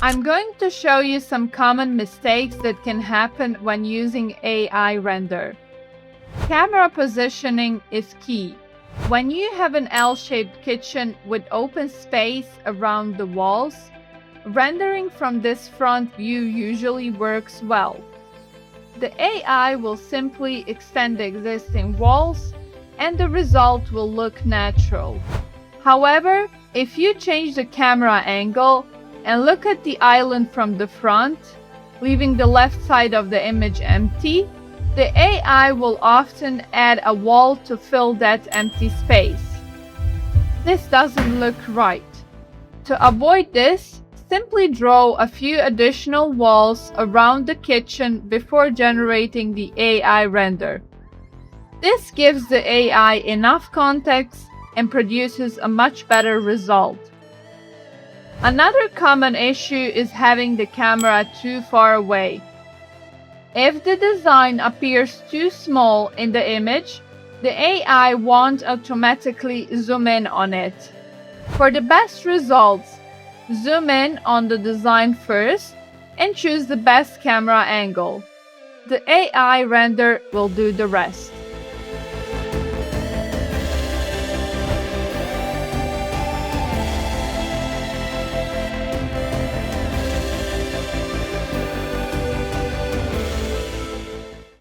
I'm going to show you some common mistakes that can happen when using AI render. Camera positioning is key. When you have an L-shaped kitchen with open space around the walls, rendering from this front view usually works well. The AI will simply extend the existing walls and the result will look natural. However, if you change the camera angle and look at the island from the front, leaving the left side of the image empty, the AI will often add a wall to fill that empty space. This doesn't look right. To avoid this, simply draw a few additional walls around the kitchen before generating the AI render. This gives the AI enough context and produces a much better result. Another common issue is having the camera too far away. If the design appears too small in the image, the AI won't automatically zoom in on it. For the best results, zoom in on the design first and choose the best camera angle. The AI render will do the rest.